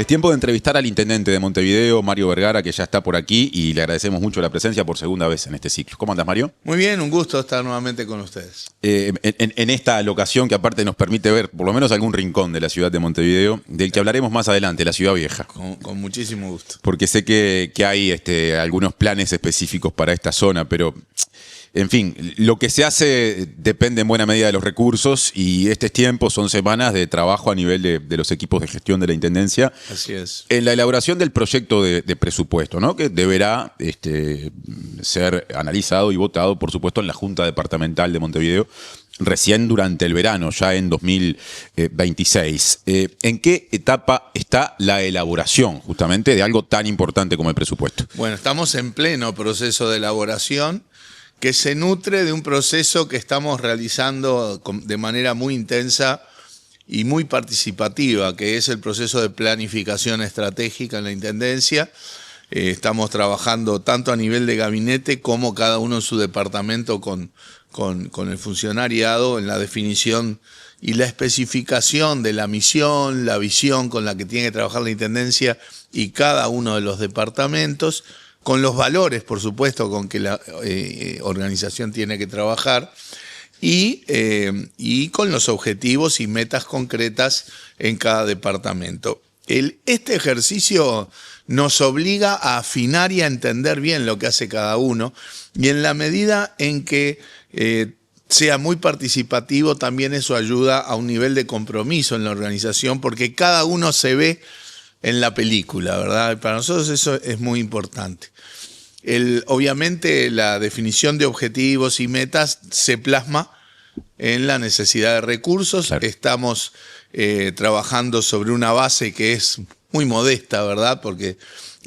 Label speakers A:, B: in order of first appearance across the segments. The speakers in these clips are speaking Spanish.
A: Es tiempo de entrevistar al intendente de Montevideo, Mario Vergara, que ya está por aquí y le agradecemos mucho la presencia por segunda vez en este ciclo. ¿Cómo andas, Mario?
B: Muy bien, un gusto estar nuevamente con ustedes.
A: En esta locación que aparte nos permite ver por lo menos algún rincón de la ciudad de Montevideo, del que hablaremos más adelante, la ciudad vieja.
B: Con muchísimo gusto.
A: Porque sé que hay algunos planes específicos para esta zona, pero... En fin, lo que se hace depende en buena medida de los recursos y estos tiempos son semanas de trabajo a nivel de los equipos de gestión de la Intendencia.
B: Así es.
A: En la elaboración del proyecto de presupuesto, ¿no? Que deberá ser analizado y votado, por supuesto, en la Junta Departamental de Montevideo, recién durante el verano, ya en 2026. ¿En qué etapa está la elaboración, justamente, de algo tan importante como el presupuesto?
B: Bueno, estamos en pleno proceso de elaboración, que se nutre de un proceso que estamos realizando de manera muy intensa y muy participativa, que es el proceso de planificación estratégica en la Intendencia. Estamos trabajando tanto a nivel de gabinete como cada uno en su departamento con el funcionariado en la definición y la especificación de la misión, la visión con la que tiene que trabajar la Intendencia y cada uno de los departamentos, con los valores, por supuesto, con que la organización tiene que trabajar y con los objetivos y metas concretas en cada departamento. Este ejercicio nos obliga a afinar y a entender bien lo que hace cada uno y en la medida en que sea muy participativo, también eso ayuda a un nivel de compromiso en la organización porque cada uno se ve en la película, ¿verdad? Para nosotros eso es muy importante. Obviamente la definición de objetivos y metas se plasma en la necesidad de recursos. Claro. Estamos trabajando sobre una base que es muy modesta, ¿verdad? Porque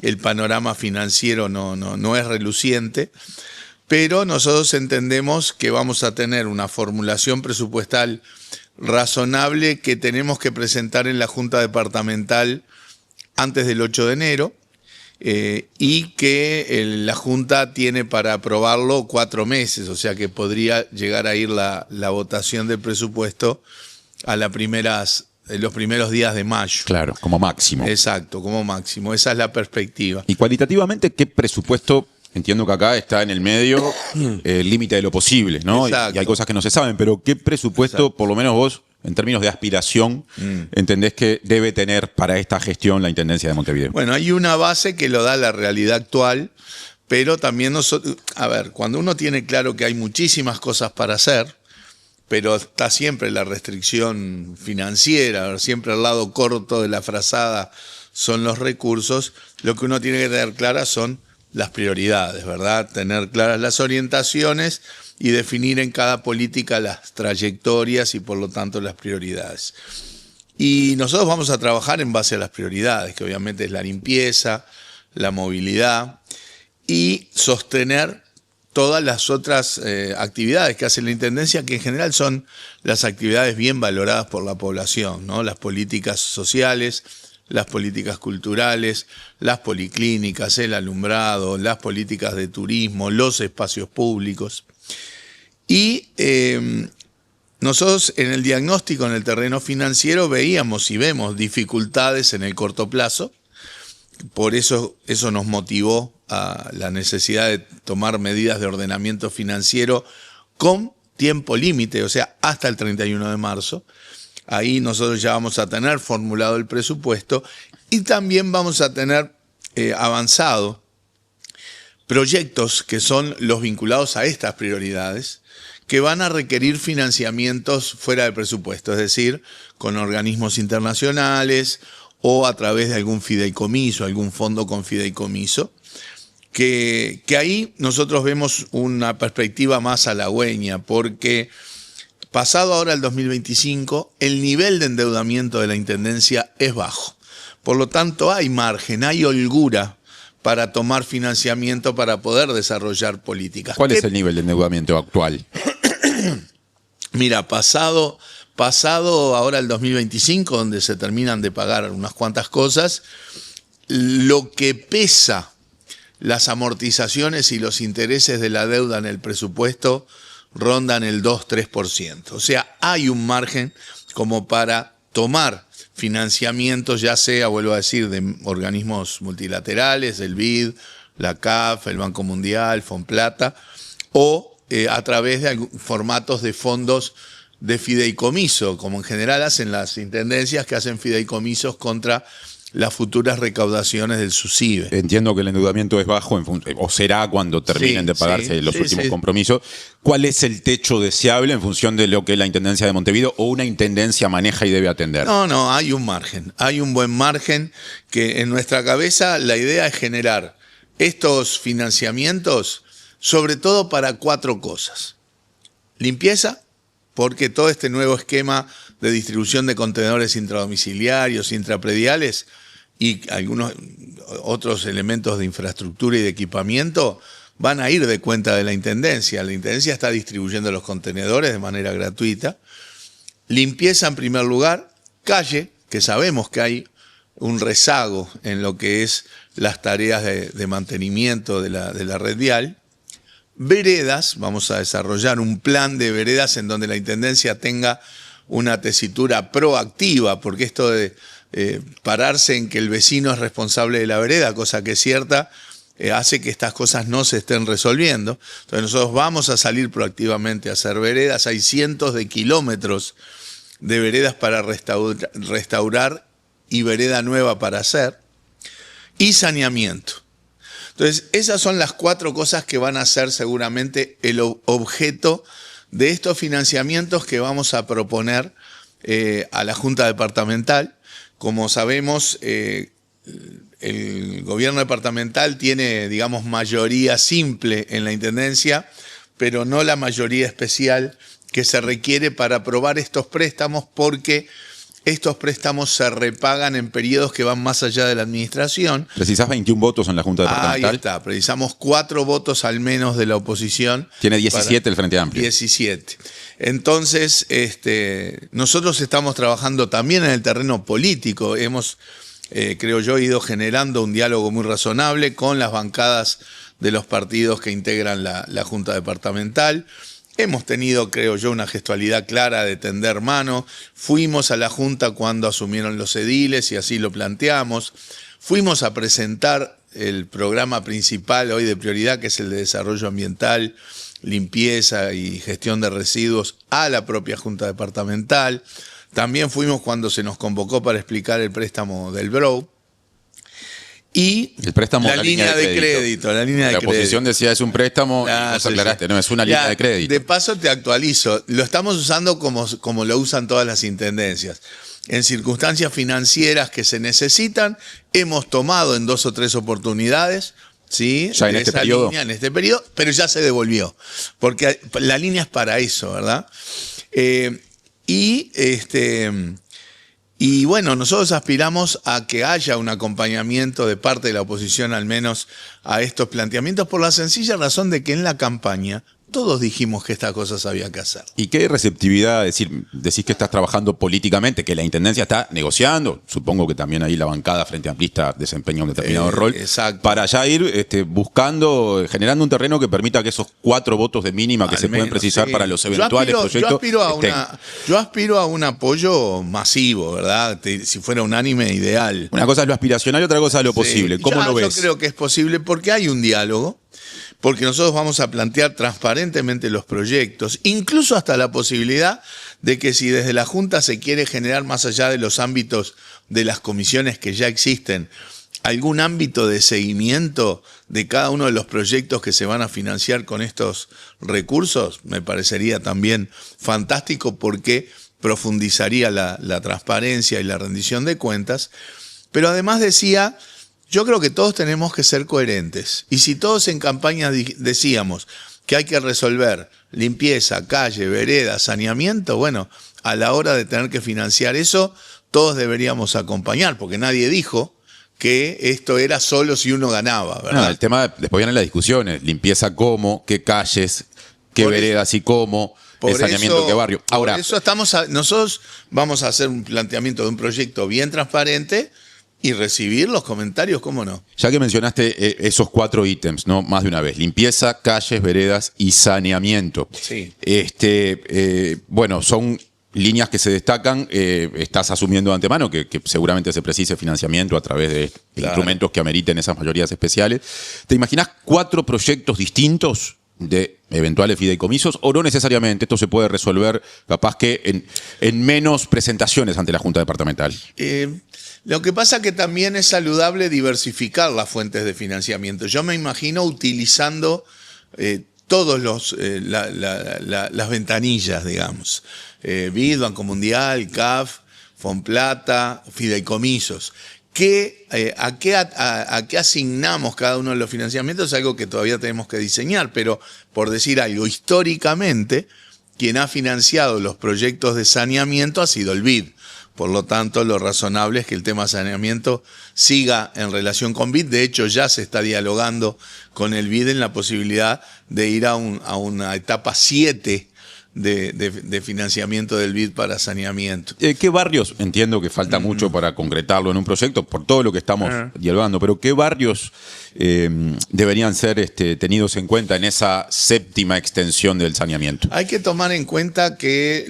B: el panorama financiero no es reluciente, pero nosotros entendemos que vamos a tener una formulación presupuestal razonable que tenemos que presentar en la Junta Departamental antes del 8 de enero y que la Junta tiene para aprobarlo 4 meses, o sea que podría llegar a ir la votación del presupuesto a los primeros días de mayo.
A: Claro, como máximo.
B: Exacto, como máximo, esa es la perspectiva.
A: Y cualitativamente, ¿qué presupuesto? Entiendo que acá está en el medio el límite de lo posible, ¿no? Y hay cosas que no se saben, pero ¿qué presupuesto, por lo menos vos, en términos de aspiración, entendés que debe tener para esta gestión la Intendencia de Montevideo?
B: Bueno, hay una base que lo da la realidad actual, pero también nosotros, a ver, cuando uno tiene claro que hay muchísimas cosas para hacer, pero está siempre la restricción financiera, siempre al lado corto de la frazada son los recursos, lo que uno tiene que tener claras son las prioridades, ¿verdad? Tener claras las orientaciones y definir en cada política las trayectorias y por lo tanto las prioridades. Y nosotros vamos a trabajar en base a las prioridades, que obviamente es la limpieza, la movilidad y sostener todas las otras actividades que hace la Intendencia, que en general son las actividades bien valoradas por la población, ¿no? Las políticas sociales, las políticas culturales, las policlínicas, el alumbrado, las políticas de turismo, los espacios públicos. Y nosotros en el diagnóstico en el terreno financiero veíamos y vemos dificultades en el corto plazo, por eso nos motivó a la necesidad de tomar medidas de ordenamiento financiero con tiempo límite, o sea, hasta el 31 de marzo. Ahí nosotros ya vamos a tener formulado el presupuesto y también vamos a tener avanzado proyectos que son los vinculados a estas prioridades que van a requerir financiamientos fuera del presupuesto, es decir, con organismos internacionales o a través de algún fideicomiso, algún fondo con fideicomiso, que ahí nosotros vemos una perspectiva más halagüeña porque pasado ahora el 2025, el nivel de endeudamiento de la Intendencia es bajo. Por lo tanto, hay margen, hay holgura para tomar financiamiento para poder desarrollar políticas.
A: ¿Cuál es el nivel de endeudamiento actual?
B: Mira, pasado ahora el 2025, donde se terminan de pagar unas cuantas cosas, lo que pesa las amortizaciones y los intereses de la deuda en el presupuesto rondan el 2-3%. O sea, hay un margen como para tomar financiamientos, ya sea, vuelvo a decir, de organismos multilaterales, el BID, la CAF, el Banco Mundial, Fonplata, o a través de formatos de fondos de fideicomiso, como en general hacen las intendencias que hacen fideicomisos contra las futuras recaudaciones del SUSIBE.
A: Entiendo que el endeudamiento es bajo, o será cuando terminen de pagarse los últimos compromisos. ¿Cuál es el techo deseable en función de lo que la Intendencia de Montevideo o una intendencia maneja y debe atender?
B: No, hay un margen, hay un buen margen que en nuestra cabeza la idea es generar estos financiamientos sobre todo para 4 cosas. Limpieza, porque todo este nuevo esquema de distribución de contenedores intradomiciliarios, intraprediales y algunos otros elementos de infraestructura y de equipamiento van a ir de cuenta de la Intendencia. La Intendencia está distribuyendo los contenedores de manera gratuita. Limpieza en primer lugar, calle, que sabemos que hay un rezago en lo que es las tareas de mantenimiento de la red vial. Veredas, vamos a desarrollar un plan de veredas en donde la Intendencia tenga una tesitura proactiva, porque esto de pararse en que el vecino es responsable de la vereda, cosa que es cierta, hace que estas cosas no se estén resolviendo. Entonces nosotros vamos a salir proactivamente a hacer veredas. Hay cientos de kilómetros de veredas para restaurar y vereda nueva para hacer. Y saneamiento. Entonces esas son las 4 cosas que van a ser seguramente el objeto de estos financiamientos que vamos a proponer a la Junta Departamental. Como sabemos, el gobierno departamental tiene, digamos, mayoría simple en la Intendencia, pero no la mayoría especial que se requiere para aprobar estos préstamos, porque estos préstamos se repagan en periodos que van más allá de la administración.
A: ¿Precisás 21 votos en la Junta Departamental?
B: Ahí está, precisamos 4 votos al menos de la oposición.
A: Tiene 17 el Frente Amplio.
B: 17. Entonces, nosotros estamos trabajando también en el terreno político. Hemos, creo yo, ido generando un diálogo muy razonable con las bancadas de los partidos que integran la Junta Departamental. Hemos tenido, creo yo, una gestualidad clara de tender mano. Fuimos a la Junta cuando asumieron los ediles y así lo planteamos. Fuimos a presentar el programa principal hoy de prioridad, que es el de desarrollo ambiental, limpieza y gestión de residuos, a la propia Junta Departamental. También fuimos cuando se nos convocó para explicar el préstamo del BROW. Y
A: el préstamo,
B: la línea de crédito.
A: La oposición decía es un préstamo y vos aclaraste, no, es una línea de crédito.
B: De paso te actualizo, lo estamos usando como lo usan todas las intendencias. En circunstancias financieras que se necesitan, hemos tomado en 2 o 3 oportunidades, ¿sí?
A: Ya en este periodo.
B: En este periodo, pero ya se devolvió, porque la línea es para eso, ¿verdad? Y bueno, nosotros aspiramos a que haya un acompañamiento de parte de la oposición, al menos, a estos planteamientos, por la sencilla razón de que en la campaña todos dijimos que estas cosas había que hacer.
A: ¿Y qué receptividad? Decís que estás trabajando políticamente, que la Intendencia está negociando, supongo que también ahí la bancada Frente Amplista desempeña un determinado rol,
B: exacto,
A: para ya ir buscando, generando un terreno que permita que esos 4 votos de mínima que se pueden precisar para los eventuales proyectos.
B: Yo aspiro a un apoyo masivo, ¿verdad? Si fuera unánime, ideal.
A: Una cosa es lo aspiracional y otra cosa es lo posible. ¿Cómo lo ves?
B: Yo creo que es posible porque hay un diálogo, porque nosotros vamos a plantear transparentemente los proyectos, incluso hasta la posibilidad de que si desde la Junta se quiere generar, más allá de los ámbitos de las comisiones que ya existen, algún ámbito de seguimiento de cada uno de los proyectos que se van a financiar con estos recursos, me parecería también fantástico, porque profundizaría la transparencia y la rendición de cuentas. Pero además decía, yo creo que todos tenemos que ser coherentes. Y si todos en campaña decíamos que hay que resolver limpieza, calle, vereda, saneamiento, bueno, a la hora de tener que financiar eso, todos deberíamos acompañar, porque nadie dijo que esto era solo si uno ganaba, ¿verdad?
A: No, el tema, después vienen las discusiones, limpieza cómo, qué calles, qué veredas y cómo, el saneamiento, qué barrio. Ahora,
B: por eso nosotros vamos a hacer un planteamiento de un proyecto bien transparente y recibir los comentarios, ¿cómo no?
A: Ya que mencionaste esos 4 ítems, ¿no? Más de una vez, limpieza, calles, veredas y saneamiento.
B: Sí.
A: Bueno, son líneas que se destacan, estás asumiendo de antemano que seguramente se precise financiamiento a través de instrumentos que ameriten esas mayorías especiales. ¿Te imaginas 4 proyectos distintos de eventuales fideicomisos o no necesariamente? Esto se puede resolver capaz que en menos presentaciones ante la Junta Departamental.
B: Lo que pasa que también es saludable diversificar las fuentes de financiamiento. Yo me imagino utilizando todos las ventanillas, digamos. BID, Banco Mundial, CAF, Fonplata, fideicomisos. ¿A qué asignamos cada uno de los financiamientos? Es algo que todavía tenemos que diseñar, pero por decir algo, históricamente, quien ha financiado los proyectos de saneamiento ha sido el BID. Por lo tanto, lo razonable es que el tema saneamiento siga en relación con BID. De hecho, ya se está dialogando con el BID en la posibilidad de ir a una etapa 7 de financiamiento del BID para saneamiento.
A: ¿Qué barrios? Entiendo que falta mucho para concretarlo en un proyecto, por todo lo que estamos dialogando, pero ¿qué barrios deberían ser tenidos en cuenta en esa 7ª extensión del saneamiento?
B: Hay que tomar en cuenta que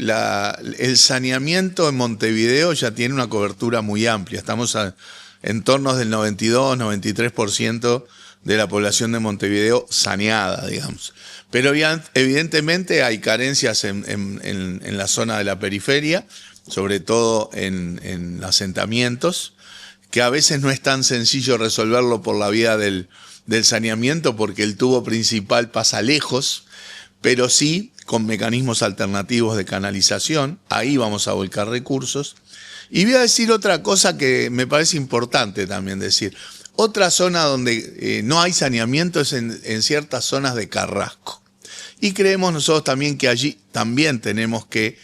B: el saneamiento en Montevideo ya tiene una cobertura muy amplia. Estamos en torno del 92-93% de la población de Montevideo saneada, digamos. Pero evidentemente hay carencias en la zona de la periferia, sobre todo en asentamientos, que a veces no es tan sencillo resolverlo por la vía del saneamiento, porque el tubo principal pasa lejos, pero sí con mecanismos alternativos de canalización. Ahí vamos a volcar recursos. Y voy a decir otra cosa que me parece importante también decir. Otra zona donde no hay saneamiento es en ciertas zonas de Carrasco. Y creemos nosotros también que allí también tenemos que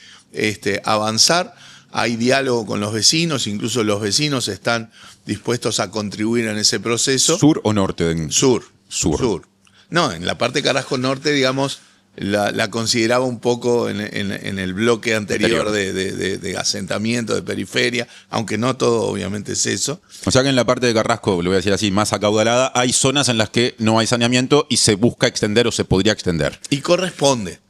B: avanzar. Hay diálogo con los vecinos, incluso los vecinos están dispuestos a contribuir en ese proceso.
A: ¿Sur o norte?
B: Sur.
A: Sur.
B: No, en la parte de Carrasco Norte, digamos, la consideraba un poco en el bloque anterior de asentamiento, de periferia, aunque no todo obviamente es eso.
A: O sea que en la parte de Carrasco, lo voy a decir así, más acaudalada, hay zonas en las que no hay saneamiento y se busca extender o se podría extender.
B: Y corresponde,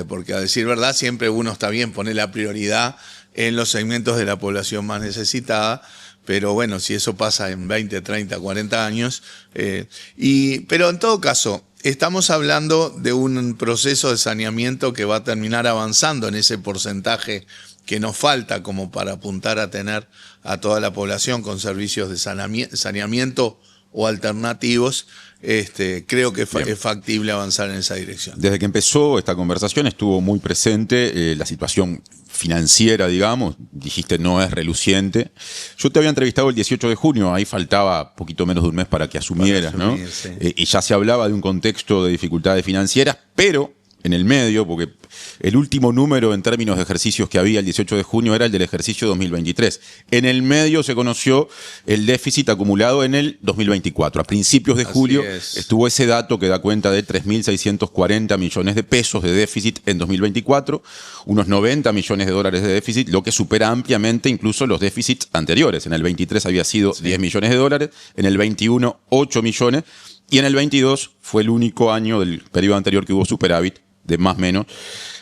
B: porque a decir verdad siempre uno está bien, pone la prioridad en los segmentos de la población más necesitada, pero bueno, si eso pasa en 20, 30, 40 años, pero en todo caso, estamos hablando de un proceso de saneamiento que va a terminar avanzando en ese porcentaje que nos falta como para apuntar a tener a toda la población con servicios de saneamiento o alternativos. Creo que es factible avanzar en esa dirección.
A: Desde que empezó esta conversación estuvo muy presente la situación financiera, digamos, dijiste no es reluciente. Yo te había entrevistado el 18 de junio, ahí faltaba poquito menos de un mes para que asumieras, ¿no?
B: Sí.
A: Y ya se hablaba de un contexto de dificultades financieras, pero en el medio, porque el último número en términos de ejercicios que había el 18 de junio era el del ejercicio 2023. En el medio se conoció el déficit acumulado en el 2024. A principios de julio estuvo ese dato que da cuenta de 3.640 millones de pesos de déficit en 2024, unos 90 millones de dólares de déficit, lo que supera ampliamente incluso los déficits anteriores. En el 23 había sido 10 millones de dólares, en el 21 8 millones y en el 22 fue el único año del periodo anterior que hubo superávit de más o menos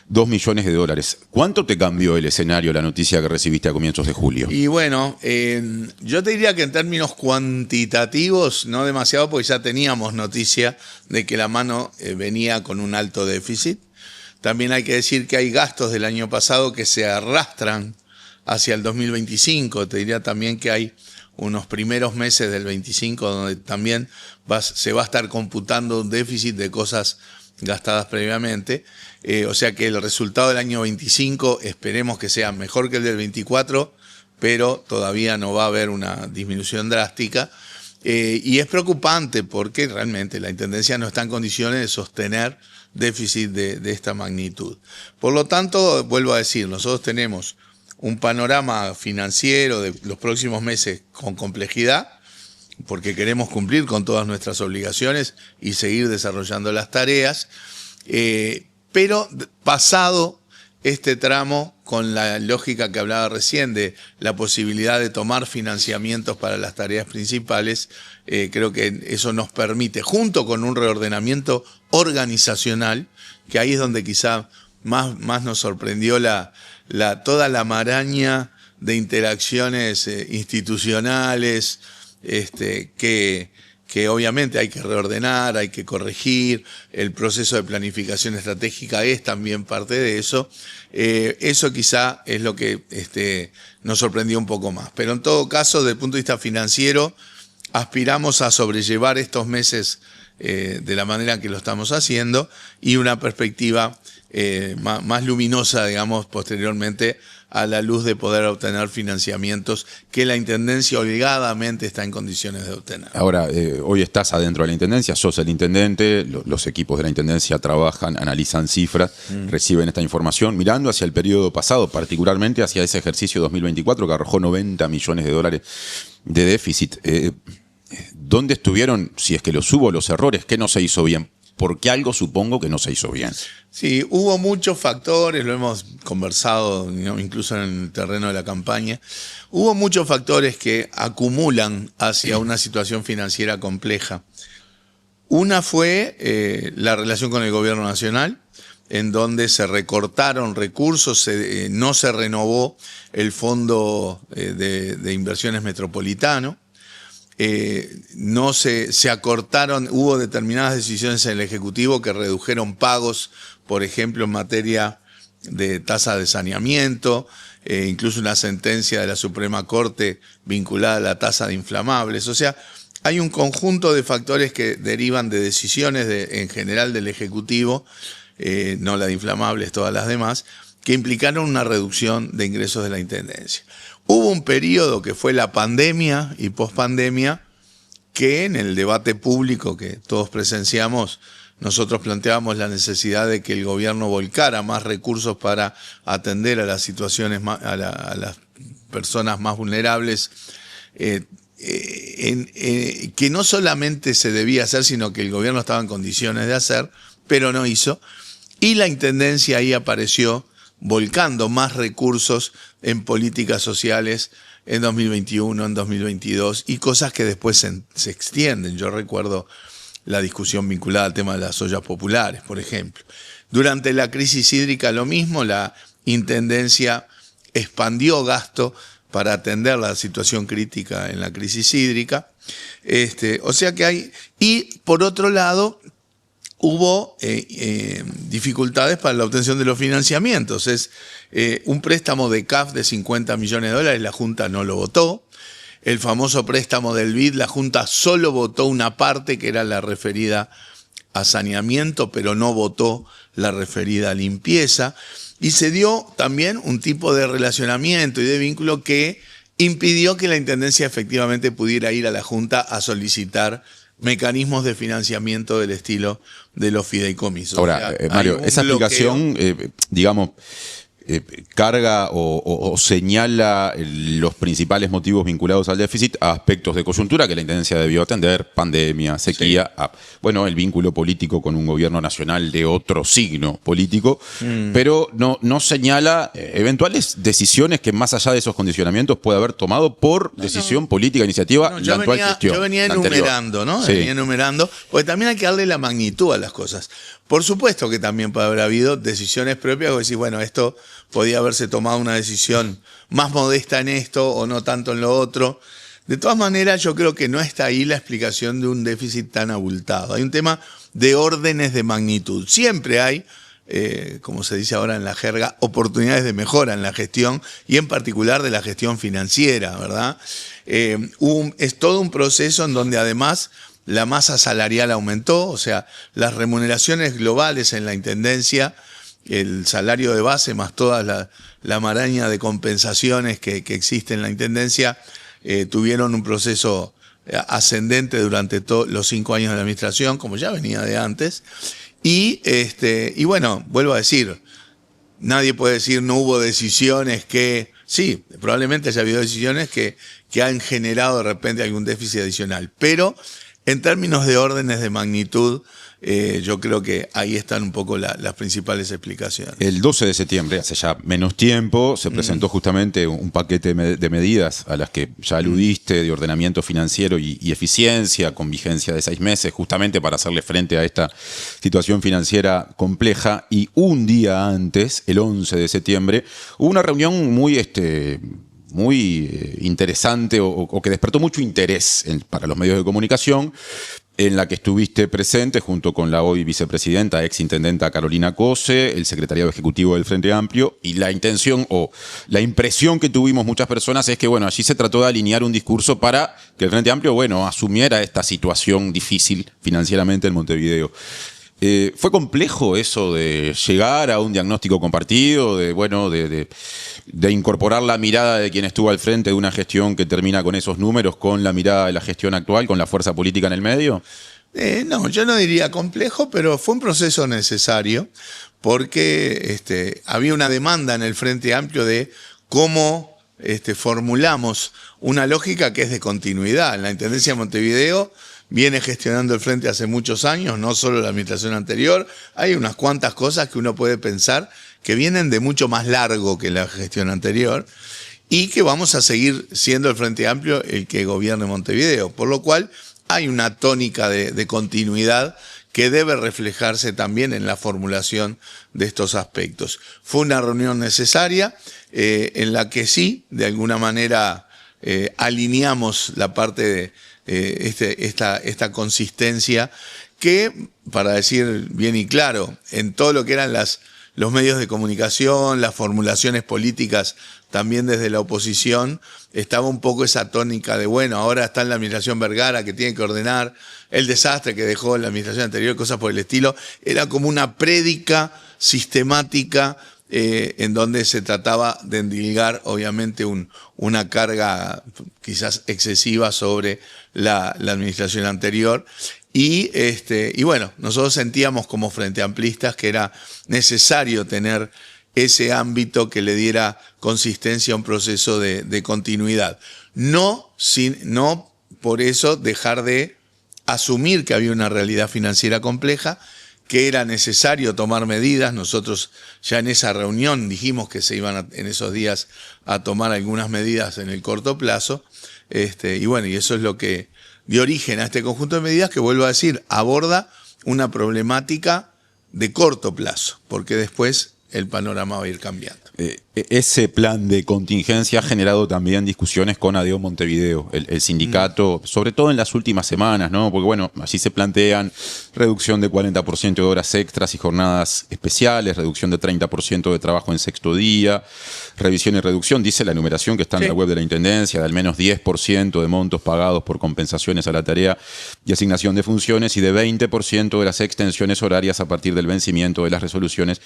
A: 2 millones de dólares. ¿Cuánto te cambió el escenario, la noticia que recibiste a comienzos de julio?
B: Y bueno, yo te diría que en términos cuantitativos, no demasiado, porque ya teníamos noticia de que la mano venía con un alto déficit. También hay que decir que hay gastos del año pasado que se arrastran hacia el 2025. Te diría también que hay unos primeros meses del 25 donde también se va a estar computando un déficit de cosas gastadas previamente, o sea que el resultado del año 25 esperemos que sea mejor que el del 24, pero todavía no va a haber una disminución drástica, y es preocupante porque realmente la Intendencia no está en condiciones de sostener déficit de esta magnitud. Por lo tanto, vuelvo a decir, nosotros tenemos un panorama financiero de los próximos meses con complejidad, porque queremos cumplir con todas nuestras obligaciones y seguir desarrollando las tareas, pero pasado este tramo, con la lógica que hablaba recién de la posibilidad de tomar financiamientos para las tareas principales, creo que eso nos permite, junto con un reordenamiento organizacional, que ahí es donde quizá más nos sorprendió la toda la maraña de interacciones institucionales que obviamente hay que reordenar, hay que corregir. El proceso de planificación estratégica es también parte de eso. Eso quizá es lo que nos sorprendió un poco más. Pero en todo caso, desde el punto de vista financiero, aspiramos a sobrellevar estos meses de la manera en que lo estamos haciendo y una perspectiva más luminosa, digamos, posteriormente, a la luz de poder obtener financiamientos que la Intendencia obligadamente está en condiciones de obtener.
A: Ahora, hoy estás adentro de la Intendencia, sos el Intendente, los equipos de la Intendencia trabajan, analizan cifras, reciben esta información, mirando hacia el periodo pasado, particularmente hacia ese ejercicio 2024 que arrojó 90 millones de dólares de déficit. ¿Dónde estuvieron, si es que los hubo, los errores? ¿Qué no se hizo bien? Porque algo supongo que no se hizo bien.
B: Sí, hubo muchos factores, lo hemos conversado, ¿no?, incluso en el terreno de la campaña. Hubo muchos factores que acumulan hacia una situación financiera compleja. Una fue la relación con el gobierno nacional, en donde se recortaron recursos, no se renovó el fondo de inversiones metropolitano. No se acortaron, hubo determinadas decisiones en el Ejecutivo que redujeron pagos, por ejemplo, en materia de tasa de saneamiento, incluso una sentencia de la Suprema Corte vinculada a la tasa de inflamables. O sea, hay un conjunto de factores que derivan de decisiones en general del Ejecutivo, no la de inflamables, todas las demás, que implicaron una reducción de ingresos de la Intendencia. Hubo un periodo que fue la pandemia y pospandemia, que en el debate público que todos presenciamos, nosotros planteábamos la necesidad de que el gobierno volcara más recursos para atender a las situaciones, a las personas más vulnerables, que no solamente se debía hacer, sino que el gobierno estaba en condiciones de hacer, pero no hizo. Y la Intendencia ahí apareció volcando más recursos en políticas sociales en 2021, en 2022, y cosas que después se extienden. Yo recuerdo la discusión vinculada al tema de las ollas populares, por ejemplo. Durante la crisis hídrica lo mismo, la Intendencia expandió gasto para atender la situación crítica en la crisis hídrica. O sea que hay... Y por otro lado, hubo dificultades para la obtención de los financiamientos. Es un préstamo de CAF de 50 millones de dólares, la Junta no lo votó. El famoso préstamo del BID, la Junta solo votó una parte, que era la referida a saneamiento, pero no votó la referida a limpieza. Y se dio también un tipo de relacionamiento y de vínculo que impidió que la Intendencia efectivamente pudiera ir a la Junta a solicitar mecanismos de financiamiento del estilo de los fideicomisos.
A: Ahora, Mario, esa explicación, digamos, carga o señala los principales motivos vinculados al déficit a aspectos de coyuntura que la Intendencia debió atender: pandemia, sequía, sí, el vínculo político con un gobierno nacional de otro signo político, pero no señala eventuales decisiones que más allá de esos condicionamientos puede haber tomado por decisión política, iniciativa, la actual gestión.
B: Yo venía enumerando, ¿no?
A: Sí.
B: Venía enumerando, porque también hay que darle la magnitud a las cosas. Por supuesto que también puede haber habido decisiones propias, o decir, bueno, esto podía haberse tomado una decisión más modesta en esto o no tanto en lo otro. De todas maneras, yo creo que no está ahí la explicación de un déficit tan abultado. Hay un tema de órdenes de magnitud. Siempre hay, como se dice ahora en la jerga, oportunidades de mejora en la gestión y en particular de la gestión financiera, ¿verdad? Es todo un proceso en donde además la masa salarial aumentó, o sea, las remuneraciones globales en la Intendencia, el salario de base más toda la maraña de compensaciones que existe en la Intendencia, tuvieron un proceso ascendente durante los 5 años de la administración, como ya venía de antes. Y bueno, vuelvo a decir, nadie puede decir no hubo decisiones que... Sí, probablemente haya habido decisiones que han generado de repente algún déficit adicional, pero En términos de órdenes de magnitud, yo creo que ahí están un poco las principales explicaciones.
A: El 12 de septiembre, hace ya menos tiempo, se presentó justamente un paquete de medidas a las que ya aludiste, de ordenamiento financiero y eficiencia, con vigencia de 6 meses, justamente para hacerle frente a esta situación financiera compleja. Y un día antes, el 11 de septiembre, hubo una reunión muy interesante o que despertó mucho interés para los medios de comunicación, en la que estuviste presente junto con la hoy vicepresidenta, exintendenta Carolina Cose, el secretariado ejecutivo del Frente Amplio, y la intención o la impresión que tuvimos muchas personas es que, bueno, allí se trató de alinear un discurso para que el Frente Amplio, bueno, asumiera esta situación difícil financieramente en Montevideo. ¿Fue complejo eso de llegar a un diagnóstico compartido, de incorporar la mirada de quien estuvo al frente de una gestión que termina con esos números, con la mirada de la gestión actual, con la fuerza política en el medio?
B: No, yo no diría complejo, pero fue un proceso necesario porque había una demanda en el Frente Amplio de cómo formulamos una lógica que es de continuidad. En la Intendencia de Montevideo viene gestionando el Frente hace muchos años, no solo la administración anterior. Hay unas cuantas cosas que uno puede pensar que vienen de mucho más largo que la gestión anterior y que vamos a seguir siendo el Frente Amplio el que gobierne Montevideo. Por lo cual hay una tónica de continuidad que debe reflejarse también en la formulación de estos aspectos. Fue una reunión necesaria en la que sí, de alguna manera, alineamos la parte de esta consistencia que, para decir bien y claro, en todo lo que eran los medios de comunicación, las formulaciones políticas también desde la oposición, estaba un poco esa tónica de, bueno, ahora está en la administración Vergara que tiene que ordenar el desastre que dejó en la administración anterior, cosas por el estilo. Era como una prédica sistemática en donde se trataba de endilgar, obviamente, una carga quizás excesiva sobre la administración anterior. Y bueno, nosotros sentíamos como Frente Amplistas que era necesario tener ese ámbito que le diera consistencia a un proceso de continuidad. No por eso dejar de asumir que había una realidad financiera compleja, que era necesario tomar medidas. Nosotros ya en esa reunión dijimos que se iban en esos días a tomar algunas medidas en el corto plazo. Y bueno, y eso es lo que dio origen a este conjunto de medidas que, vuelvo a decir, aborda una problemática de corto plazo, porque después el panorama va a ir cambiando.
A: Ese plan de contingencia ha generado también discusiones con ADEO Montevideo, el sindicato, sobre todo en las últimas semanas, ¿no? Porque bueno, allí se plantean reducción de 40% de horas extras y jornadas especiales, reducción de 30% de trabajo en sexto día, revisión y reducción, dice la enumeración que está en la web de la Intendencia, de al menos 10% de montos pagados por compensaciones a la tarea y asignación de funciones y de 20% de las extensiones horarias a partir del vencimiento de las resoluciones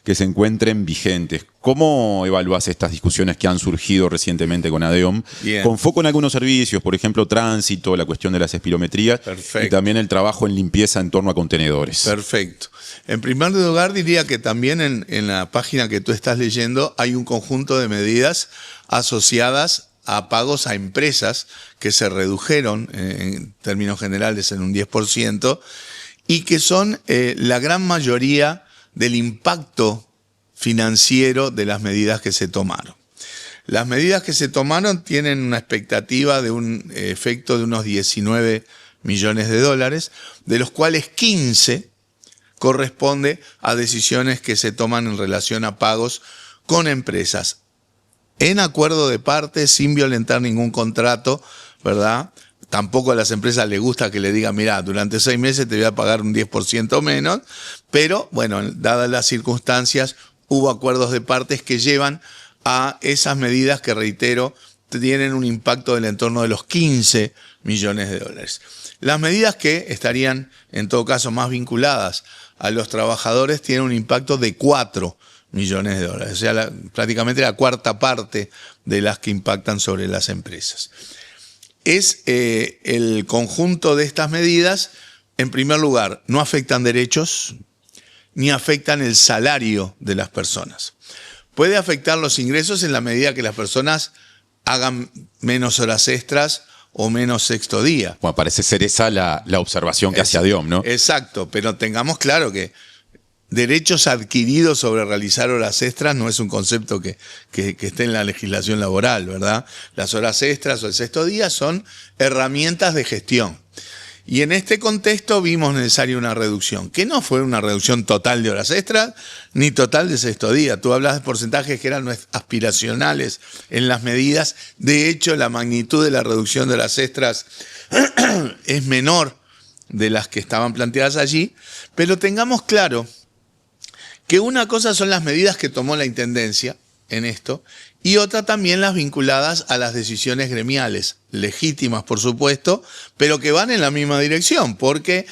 A: que se encuentren vigentes. ¿Cómo evalúas estas discusiones que han surgido recientemente con ADEOM?
B: Bien.
A: Con foco en algunos servicios, por ejemplo, tránsito, la cuestión de las espirometrías.
B: Perfecto.
A: Y también el trabajo en limpieza en torno a contenedores.
B: Perfecto. En primer lugar, diría que también en la página que tú estás leyendo hay un conjunto de medidas asociadas a pagos a empresas que se redujeron en términos generales en un 10% y que son la gran mayoría del impacto financiero de las medidas que se tomaron. Las medidas que se tomaron tienen una expectativa de un efecto de unos 19 millones de dólares, de los cuales 15 corresponde a decisiones que se toman en relación a pagos con empresas, en acuerdo de partes, sin violentar ningún contrato, ¿verdad? Tampoco a las empresas les gusta que le digan, mira, durante 6 meses te voy a pagar un 10% menos, pero bueno, dadas las circunstancias, hubo acuerdos de partes que llevan a esas medidas que, reitero, tienen un impacto del entorno de los 15 millones de dólares. Las medidas que estarían, en todo caso, más vinculadas a los trabajadores tienen un impacto de 4 millones de dólares, o sea, prácticamente la cuarta parte de las que impactan sobre las empresas. Es el conjunto de estas medidas, en primer lugar, no afectan derechos ni afectan el salario de las personas. Puede afectar los ingresos en la medida que las personas hagan menos horas extras o menos sexto día.
A: Bueno, parece ser esa la observación que hace ADIOM, ¿no?
B: Exacto, pero tengamos claro que derechos adquiridos sobre realizar horas extras no es un concepto que esté en la legislación laboral, ¿verdad? Las horas extras o el sexto día son herramientas de gestión. Y en este contexto vimos necesaria una reducción, que no fue una reducción total de horas extras ni total de sexto día. Tú hablas de porcentajes que eran aspiracionales en las medidas. De hecho, la magnitud de la reducción de horas extras es menor de las que estaban planteadas allí, pero tengamos claro que una cosa son las medidas que tomó la Intendencia en esto y otra también las vinculadas a las decisiones gremiales, legítimas por supuesto, pero que van en la misma dirección, porque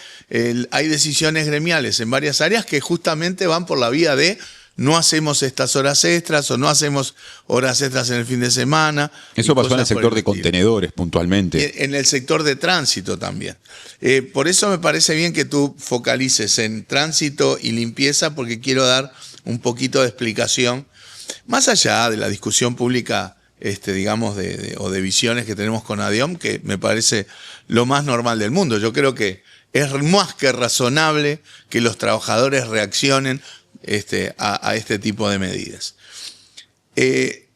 B: hay decisiones gremiales en varias áreas que justamente van por la vía de no hacemos estas horas extras o no hacemos horas extras en el fin de semana.
A: Eso pasó en el sector de contenedores puntualmente.
B: En el sector de tránsito también. Por eso me parece bien que tú focalices en tránsito y limpieza, porque quiero dar un poquito de explicación, más allá de la discusión pública, digamos, o de visiones que tenemos con ADIOM, que me parece lo más normal del mundo. Yo creo que es más que razonable que los trabajadores reaccionen a este tipo de medidas. El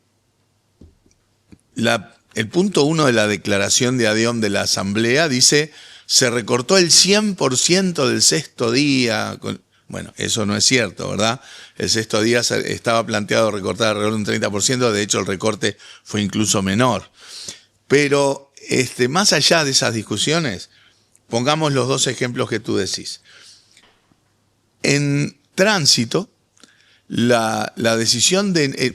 B: punto 1 de la declaración de ADIOM de la Asamblea dice: se recortó el 100% del sexto día. Bueno, eso no es cierto, ¿verdad? El sexto día estaba planteado recortar alrededor de un 30%, de hecho el recorte fue incluso menor. Pero más allá de esas discusiones, pongamos los dos ejemplos que tú decís. En tránsito, la decisión de...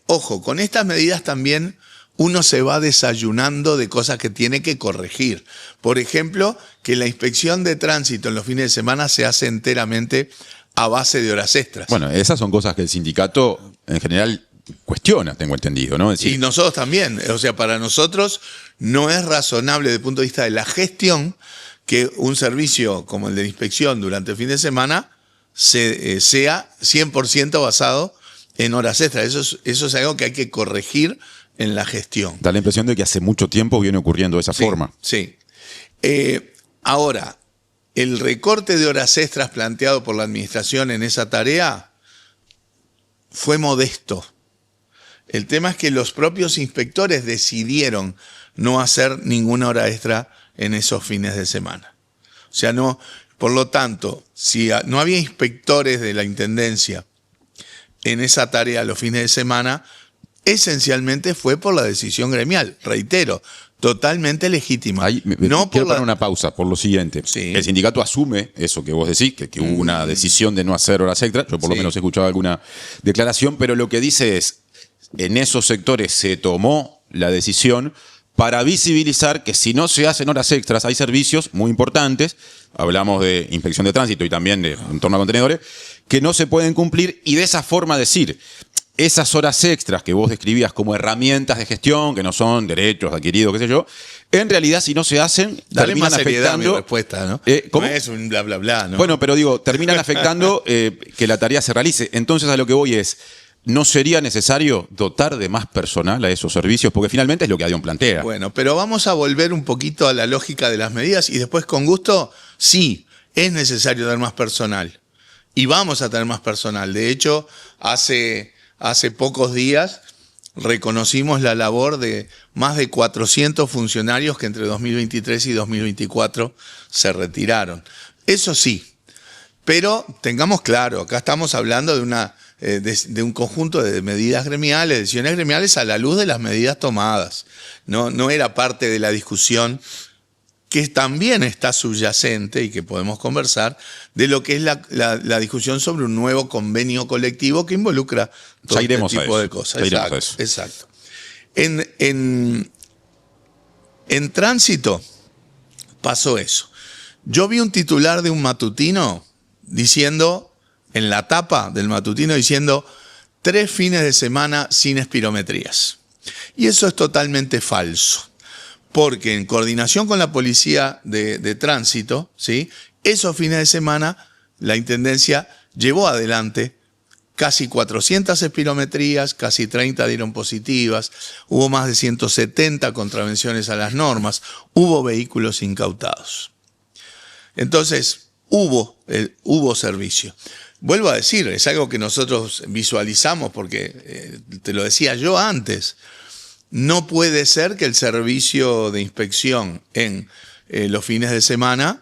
B: ojo, con estas medidas también uno se va desayunando de cosas que tiene que corregir. Por ejemplo, que la inspección de tránsito en los fines de semana se hace enteramente a base de horas extras.
A: Bueno, esas son cosas que el sindicato en general cuestiona, tengo entendido, ¿no? Es decir,
B: y nosotros también. O sea, para nosotros no es razonable desde el punto de vista de la gestión que un servicio como el de inspección durante el fin de semana sea 100% basado en horas extras. Eso es algo que hay que corregir en la gestión.
A: da la impresión de que hace mucho tiempo viene ocurriendo de esa forma.
B: Sí. Ahora, el recorte de horas extras planteado por la administración en esa tarea fue modesto. El tema es que los propios inspectores decidieron no hacer ninguna hora extra en esos fines de semana. O sea, no, por lo tanto, si no había inspectores de la Intendencia en esa tarea los fines de semana, esencialmente fue por la decisión gremial, reitero, totalmente legítima.
A: Quiero parar una pausa por lo siguiente.
B: Sí.
A: El sindicato asume eso que vos decís, que hubo una decisión de no hacer horas extras. Yo por lo menos he escuchado alguna declaración, pero lo que dice es, en esos sectores se tomó la decisión para visibilizar que si no se hacen horas extras hay servicios muy importantes, hablamos de inspección de tránsito y también de entorno a contenedores, que no se pueden cumplir, y de esa forma decir, esas horas extras que vos describías como herramientas de gestión, que no son derechos adquiridos, qué sé yo, en realidad si no se hacen,
B: dale
A: terminan
B: más seriedad a mi
A: afectando...
B: respuesta, ¿no?
A: ¿Cómo?
B: No es un bla, bla, bla, ¿no?
A: Bueno, pero digo, terminan afectando que la tarea se realice. Entonces a lo que voy es, ¿no sería necesario dotar de más personal a esos servicios? Porque finalmente es lo que ADIOM plantea.
B: Bueno, pero vamos a volver un poquito a la lógica de las medidas y después con gusto, sí, es necesario tener más personal. Y vamos a tener más personal. De hecho, hace pocos días reconocimos la labor de más de 400 funcionarios que entre 2023 y 2024 se retiraron. Eso sí, pero tengamos claro, acá estamos hablando de un conjunto de medidas gremiales, decisiones gremiales a la luz de las medidas tomadas. No era parte de la discusión que también está subyacente y que podemos conversar, de lo que es la discusión sobre un nuevo convenio colectivo que involucra todo este tipo de cosas. Exacto. En tránsito pasó eso. Yo vi un titular de un matutino diciendo, en la tapa del matutino, diciendo 3 fines de semana sin espirometrías. Y eso es totalmente falso. Porque en coordinación con la policía de tránsito, ¿sí?, esos fines de semana la Intendencia llevó adelante casi 400 espirometrías, casi 30 dieron positivas, hubo más de 170 contravenciones a las normas, hubo vehículos incautados. Entonces, hubo servicio. Vuelvo a decir, es algo que nosotros visualizamos porque, te lo decía yo antes, no puede ser que el servicio de inspección en los fines de semana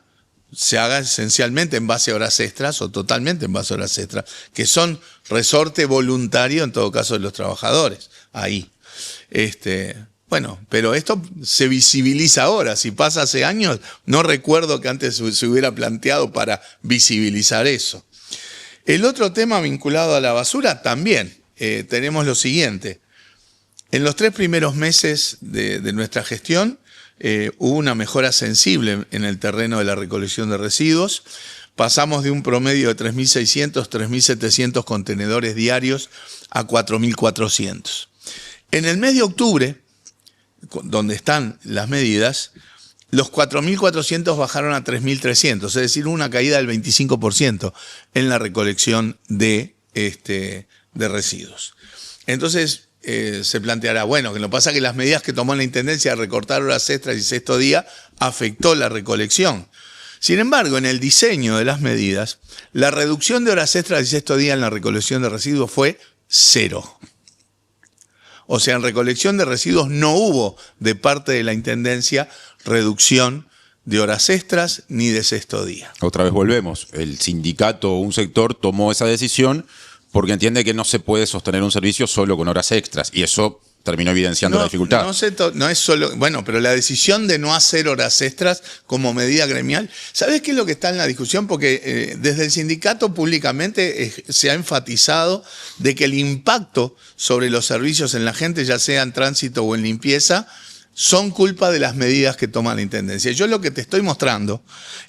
B: se haga esencialmente en base a horas extras o totalmente en base a horas extras, que son resorte voluntario en todo caso de los trabajadores, ahí. Bueno, pero esto se visibiliza ahora, si pasa hace años, no recuerdo que antes se hubiera planteado para visibilizar eso. El otro tema vinculado a la basura también, tenemos lo siguiente, en los 3 primeros meses de nuestra gestión, hubo una mejora sensible en el terreno de la recolección de residuos. Pasamos de un promedio de 3.600, 3.700 contenedores diarios a 4.400. En el mes de octubre, donde están las medidas, los 4.400 bajaron a 3.300, es decir, una caída del 25% en la recolección de residuos. Entonces, se planteará, bueno, que lo que pasa es que las medidas que tomó la Intendencia de recortar horas extras y sexto día afectó la recolección. Sin embargo, en el diseño de las medidas, la reducción de horas extras y sexto día en la recolección de residuos fue 0. O sea, en recolección de residuos no hubo de parte de la Intendencia reducción de horas extras ni de sexto día.
A: Otra vez volvemos. El sindicato o un sector tomó esa decisión porque entiende que no se puede sostener un servicio solo con horas extras, y eso terminó evidenciando la dificultad.
B: No es solo, bueno, pero la decisión de no hacer horas extras como medida gremial, ¿sabés qué es lo que está en la discusión? Porque desde el sindicato públicamente se ha enfatizado de que el impacto sobre los servicios en la gente, ya sea en tránsito o en limpieza, son culpa de las medidas que toma la Intendencia. Yo lo que te estoy mostrando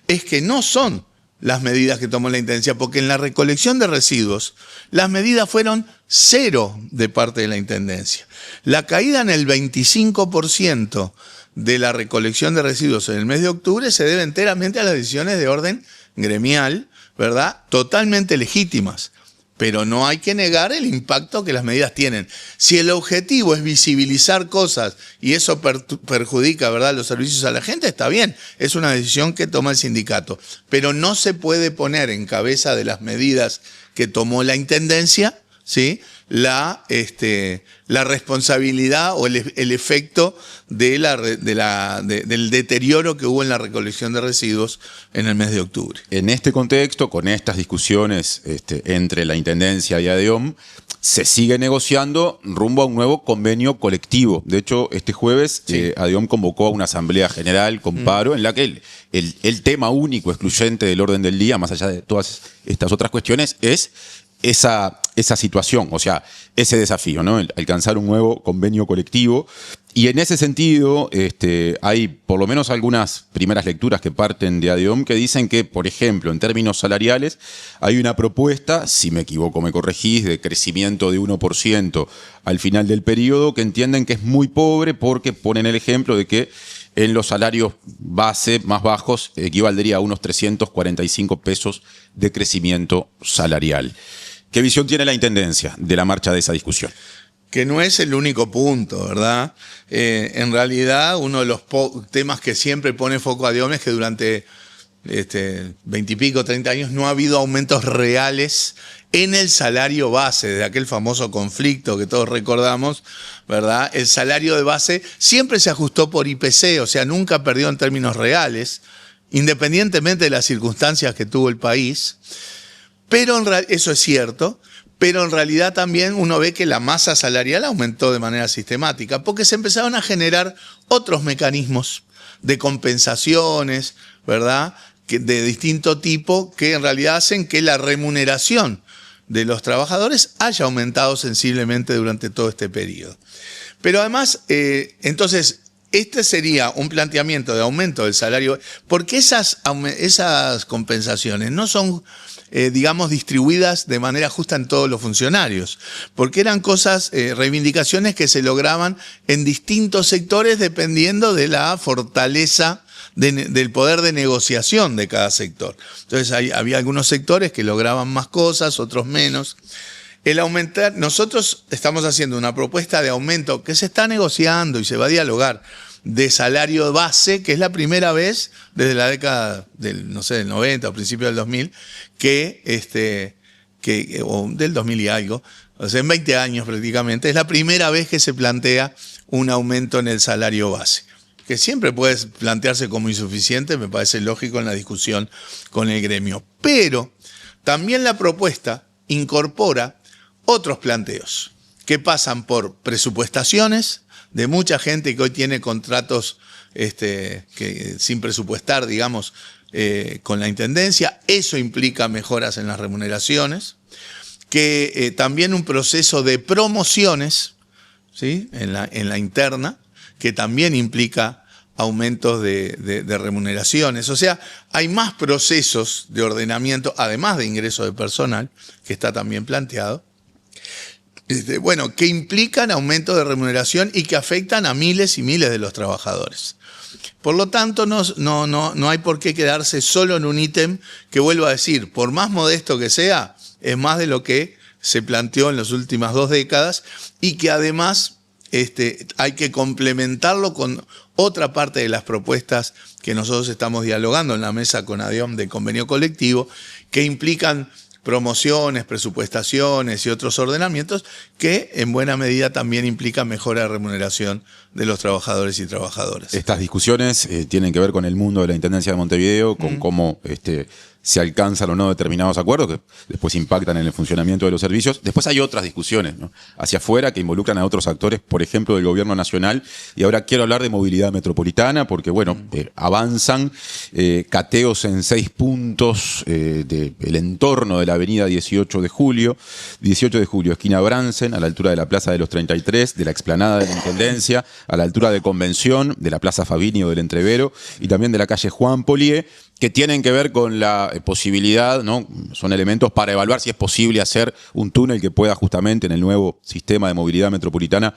B: es que no son las medidas que tomó la Intendencia, porque en la recolección de residuos las medidas fueron 0 de parte de la Intendencia. La caída en el 25% de la recolección de residuos en el mes de octubre se debe enteramente a las decisiones de orden gremial, ¿verdad? Totalmente legítimas. Pero no hay que negar el impacto que las medidas tienen. Si el objetivo es visibilizar cosas y eso perjudica, ¿verdad?, los servicios a la gente, está bien, es una decisión que toma el sindicato. Pero no se puede poner en cabeza de las medidas que tomó la Intendencia, ¿sí?, la responsabilidad o el efecto del deterioro que hubo en la recolección de residuos en el mes de octubre.
A: En este contexto, con estas discusiones entre la Intendencia y ADEOM, se sigue negociando rumbo a un nuevo convenio colectivo. De hecho, este jueves ADEOM convocó a una asamblea general con paro en la que el tema único, excluyente del orden del día, más allá de todas estas otras cuestiones, es esa situación, o sea, ese desafío, ¿no? Alcanzar un nuevo convenio colectivo. Y en ese sentido, hay por lo menos algunas primeras lecturas que parten de ADEOM que dicen que, por ejemplo, en términos salariales, hay una propuesta, si me equivoco me corregís, de crecimiento de 1% al final del periodo, que entienden que es muy pobre porque ponen el ejemplo de que en los salarios base más bajos equivaldría a unos 345 pesos de crecimiento salarial. ¿Qué visión tiene la Intendencia de la marcha de esa discusión?
B: Que no es el único punto, ¿verdad? En realidad, uno de los temas que siempre pone foco a ADEOM es que durante 20 y pico, 30 años no ha habido aumentos reales en el salario base, de aquel famoso conflicto que todos recordamos, ¿verdad? El salario de base siempre se ajustó por IPC, o sea, nunca perdió en términos reales, independientemente de las circunstancias que tuvo el país. Pero eso es cierto, pero en realidad también uno ve que la masa salarial aumentó de manera sistemática, porque se empezaron a generar otros mecanismos de compensaciones, ¿verdad?, de distinto tipo, que en realidad hacen que la remuneración de los trabajadores haya aumentado sensiblemente durante todo este periodo. Pero además, entonces, este sería un planteamiento de aumento del salario, porque esas compensaciones no son, digamos, distribuidas de manera justa en todos los funcionarios, porque eran cosas, reivindicaciones que se lograban en distintos sectores dependiendo de la fortaleza del poder de negociación de cada sector. Entonces había algunos sectores que lograban más cosas, otros menos. El aumentar, nosotros estamos haciendo una propuesta de aumento que se está negociando y se va a dialogar de salario base, que es la primera vez desde la década del, no sé, del 90 o principio del 2000, o del 2000 y algo, o sea, en 20 años prácticamente, es la primera vez que se plantea un aumento en el salario base, que siempre puede plantearse como insuficiente, me parece lógico en la discusión con el gremio. Pero también la propuesta incorpora otros planteos que pasan por presupuestaciones de mucha gente que hoy tiene contratos sin presupuestar, digamos, con la Intendencia. Eso implica mejoras en las remuneraciones, que también un proceso de promociones, ¿sí?, en la interna, que también implica aumentos de remuneraciones. O sea, hay más procesos de ordenamiento, además de ingreso de personal, que está también planteado, que implican aumentos de remuneración y que afectan a miles y miles de los trabajadores. Por lo tanto, no hay por qué quedarse solo en un ítem que, vuelvo a decir, por más modesto que sea, es más de lo que se planteó en las últimas 2 décadas y que además hay que complementarlo con otra parte de las propuestas que nosotros estamos dialogando en la mesa con ADIOM de convenio colectivo, que implican promociones, presupuestaciones y otros ordenamientos que en buena medida también implican mejora de remuneración de los trabajadores y trabajadoras.
A: Estas discusiones tienen que ver con el mundo de la Intendencia de Montevideo, con cómo se alcanzan o no determinados acuerdos que después impactan en el funcionamiento de los servicios. Después hay otras discusiones, ¿no?, hacia afuera que involucran a otros actores, por ejemplo, del gobierno nacional. Y ahora quiero hablar de movilidad metropolitana porque, bueno, avanzan cateos en 6 puntos del entorno de la avenida 18 de Julio. 18 de Julio, esquina Bransen, a la altura de la Plaza de los 33, de la explanada de la Intendencia, a la altura de Convención, de la Plaza Fabini o del Entrevero, y también de la calle Juan Polié, que tienen que ver con la posibilidad, ¿no?, son elementos para evaluar si es posible hacer un túnel que pueda justamente en el nuevo sistema de movilidad metropolitana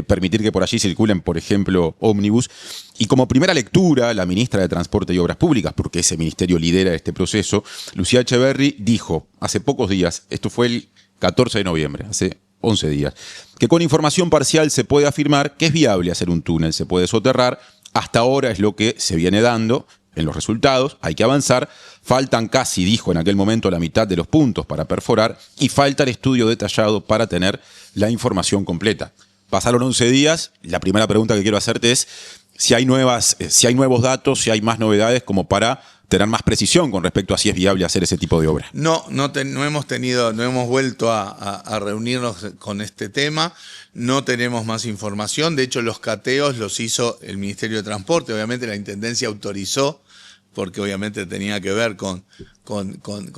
A: permitir que por allí circulen, por ejemplo, ómnibus. Y como primera lectura, la ministra de Transporte y Obras Públicas, porque ese ministerio lidera este proceso, Lucía Echeverri, dijo hace pocos días, esto fue el 14 de noviembre, hace 11 días, que con información parcial se puede afirmar que es viable hacer un túnel, se puede soterrar. Hasta ahora es lo que se viene dando en los resultados, hay que avanzar, faltan casi, dijo en aquel momento, la mitad de los puntos para perforar y falta el estudio detallado para tener la información completa. Pasaron 11 días, la primera pregunta que quiero hacerte es si hay nuevos datos, si hay más novedades como para tener más precisión con respecto a si es viable hacer ese tipo de obra.
B: No hemos vuelto a reunirnos con este tema, no tenemos más información. De hecho, los cateos los hizo el Ministerio de Transporte, obviamente la Intendencia autorizó, porque obviamente tenía que ver con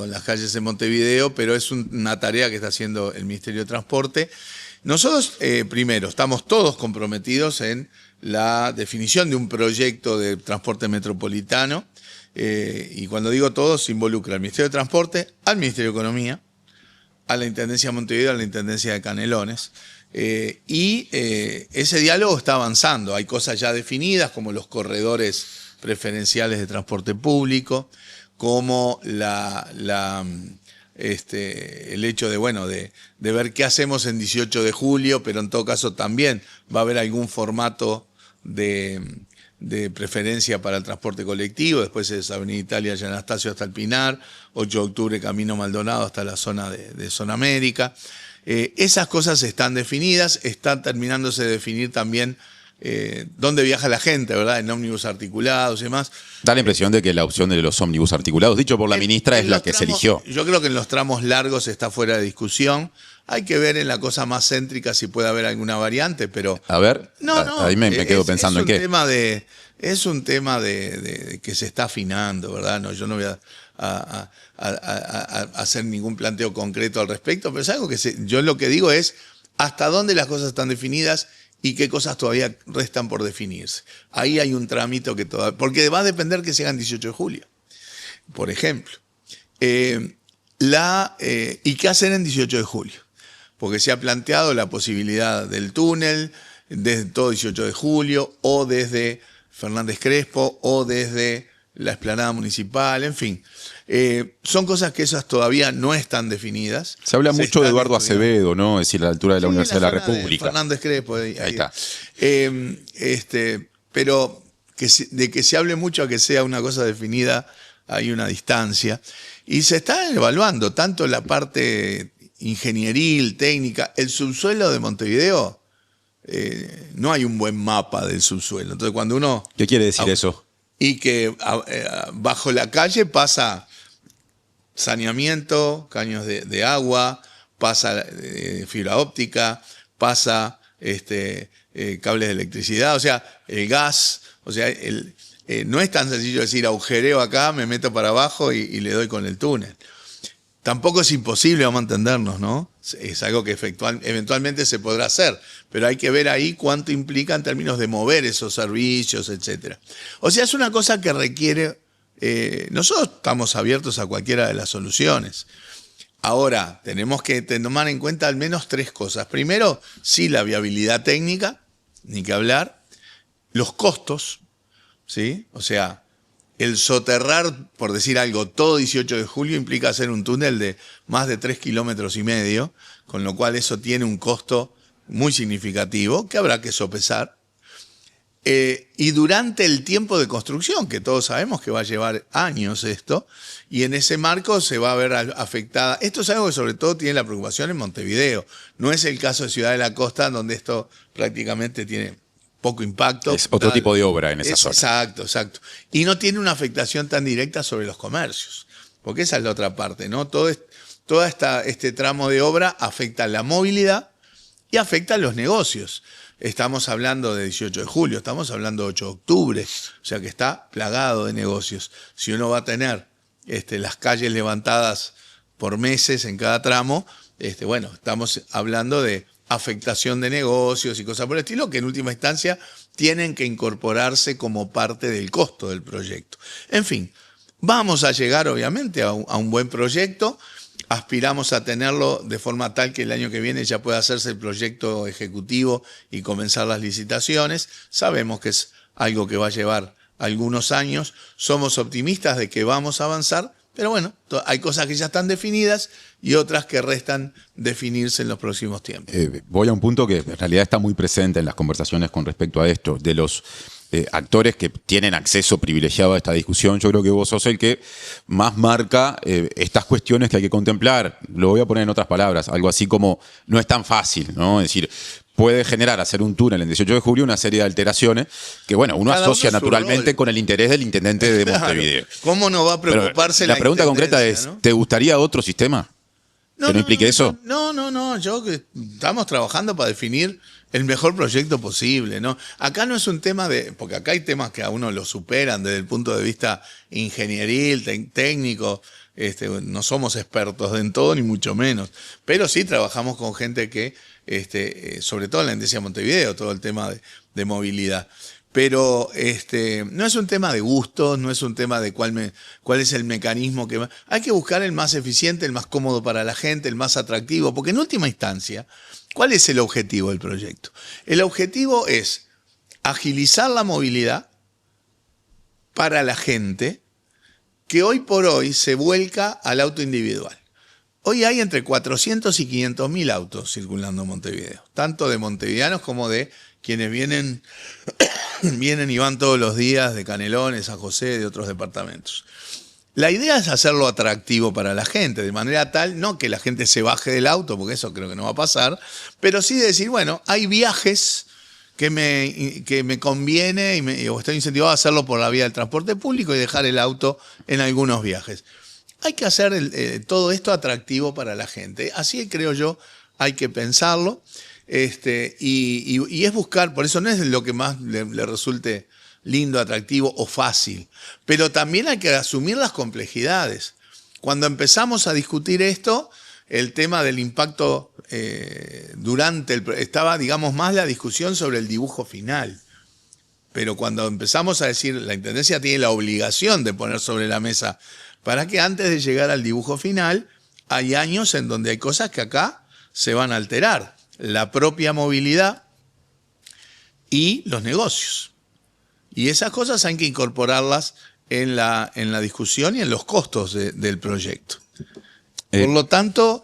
B: las calles en Montevideo, pero es una tarea que está haciendo el Ministerio de Transporte. Nosotros, primero, estamos todos comprometidos en la definición de un proyecto de transporte metropolitano, y cuando digo todos, se involucra al Ministerio de Transporte, al Ministerio de Economía, a la Intendencia de Montevideo, a la Intendencia de Canelones, y ese diálogo está avanzando. Hay cosas ya definidas, como los corredores preferenciales de transporte público, como el hecho de ver qué hacemos en 18 de julio, pero en todo caso también va a haber algún formato de preferencia para el transporte colectivo. Después es Avenida Italia, San Anastasio hasta el Pinar, 8 de octubre, Camino Maldonado hasta la zona de Zona América. Esas cosas están definidas, están terminándose de definir también dónde viaja la gente, ¿verdad?, en ómnibus articulados y demás.
A: Da la impresión de que la opción de los ómnibus articulados, dicho por la ministra, es la que se eligió.
B: Yo creo que en los tramos largos está fuera de discusión. Hay que ver en la cosa más céntrica si puede haber alguna variante, pero...
A: A ver, ahí me quedo pensando en qué.
B: Es un tema de que se está afinando, ¿verdad? No, yo no voy a hacer ningún planteo concreto al respecto, pero es algo que yo lo que digo es hasta dónde las cosas están definidas y qué cosas todavía restan por definirse. Ahí hay un trámite que todavía... Porque va a depender que se haga el 18 de julio, por ejemplo. ¿Y qué hacer en 18 de julio? Porque se ha planteado la posibilidad del túnel desde todo 18 de julio o desde Fernández Crespo o desde la explanada municipal, en fin. Son cosas que esas todavía no están definidas.
A: Se habla mucho de Eduardo
B: estudiando.
A: Acevedo, ¿no? Es decir, a la altura de la Universidad de la
B: zona
A: República.
B: Fernández Crespo.
A: Ahí está.
B: Pero de que se hable mucho a que sea una cosa definida, hay una distancia. Y se está evaluando tanto la parte ingenieril, técnica, el subsuelo de Montevideo. No hay un buen mapa del subsuelo. Entonces, cuando uno.
A: ¿Qué quiere decir eso?
B: Y que bajo la calle pasa saneamiento, caños de agua, pasa fibra óptica, pasa cables de electricidad, o sea, el gas, o sea, no es tan sencillo decir agujereo acá, me meto para abajo y le doy con el túnel. Tampoco es imposible, vamos a entendernos, ¿no? Es algo que eventualmente se podrá hacer, pero hay que ver ahí cuánto implica en términos de mover esos servicios, etc. O sea, es una cosa que requiere. Nosotros estamos abiertos a cualquiera de las soluciones. Ahora, tenemos que tomar en cuenta al menos 3 cosas. Primero, sí, la viabilidad técnica, ni que hablar. Los costos, ¿sí? O sea, el soterrar, por decir algo, todo 18 de julio implica hacer un túnel de más de 3,5 kilómetros, con lo cual eso tiene un costo muy significativo que habrá que sopesar. Y durante el tiempo de construcción, que todos sabemos que va a llevar años esto, y en ese marco se va a ver afectada. Esto es algo que sobre todo tiene la preocupación en Montevideo. No es el caso de Ciudad de la Costa, donde esto prácticamente tiene poco impacto.
A: Es otro tipo de obra en esa zona.
B: Exacto. Y no tiene una afectación tan directa sobre los comercios, porque esa es la otra parte, ¿no? Todo este tramo de obra afecta la movilidad y afecta a los negocios. Estamos hablando de 18 de julio, estamos hablando de 8 de octubre, o sea que está plagado de negocios. Si uno va a tener las calles levantadas por meses en cada tramo, bueno, estamos hablando de afectación de negocios y cosas por el estilo, que en última instancia tienen que incorporarse como parte del costo del proyecto. En fin, vamos a llegar obviamente a un buen proyecto. Aspiramos a tenerlo de forma tal que el año que viene ya pueda hacerse el proyecto ejecutivo y comenzar las licitaciones. Sabemos que es algo que va a llevar algunos años. Somos optimistas de que vamos a avanzar, pero bueno, hay cosas que ya están definidas y otras que restan definirse en los próximos tiempos.
A: Voy a un punto que en realidad está muy presente en las conversaciones con respecto a esto, de los actores que tienen acceso privilegiado a esta discusión. Yo creo que vos sos el que más marca estas cuestiones que hay que contemplar. Lo voy a poner en otras palabras, algo así como no es tan fácil, ¿no? Es decir, puede generar hacer un túnel en 18 de julio una serie de alteraciones que, bueno, uno asocia naturalmente con el interés del intendente de Montevideo.
B: ¿Cómo no va a preocuparse
A: la pregunta concreta es,
B: ¿no?
A: ¿te gustaría otro sistema que no implique eso?
B: No, estamos trabajando para definir el mejor proyecto posible, ¿no? Acá no es un tema porque acá hay temas que a uno lo superan desde el punto de vista ingenieril, técnico. No somos expertos en todo, ni mucho menos. Pero sí trabajamos con gente que, sobre todo en la Intendencia de Montevideo, todo el tema de movilidad. Pero no es un tema de gustos, no es un tema de cuál es el mecanismo que va. Hay que buscar el más eficiente, el más cómodo para la gente, el más atractivo, porque en última instancia, ¿cuál es el objetivo del proyecto? El objetivo es agilizar la movilidad para la gente que hoy por hoy se vuelca al auto individual. Hoy hay entre 400 y 500.000 autos circulando en Montevideo, tanto de montevideanos como de quienes vienen y van todos los días de Canelones, San José, de otros departamentos. La idea es hacerlo atractivo para la gente, de manera tal, no que la gente se baje del auto, porque eso creo que no va a pasar, pero sí de decir, bueno, hay viajes que me conviene o estoy incentivado a hacerlo por la vía del transporte público y dejar el auto en algunos viajes. Hay que hacer todo esto atractivo para la gente. Así creo yo, hay que pensarlo. Y es buscar, por eso no es lo que más le resulte lindo, atractivo o fácil, pero también hay que asumir las complejidades. Cuando empezamos a discutir esto, el tema del impacto estaba, digamos, más la discusión sobre el dibujo final. Pero cuando empezamos a decir, la Intendencia tiene la obligación de poner sobre la mesa para que antes de llegar al dibujo final, hay años en donde hay cosas que acá se van a alterar. La propia movilidad y los negocios. Y esas cosas hay que incorporarlas en la discusión y en los costos del proyecto. Por lo tanto,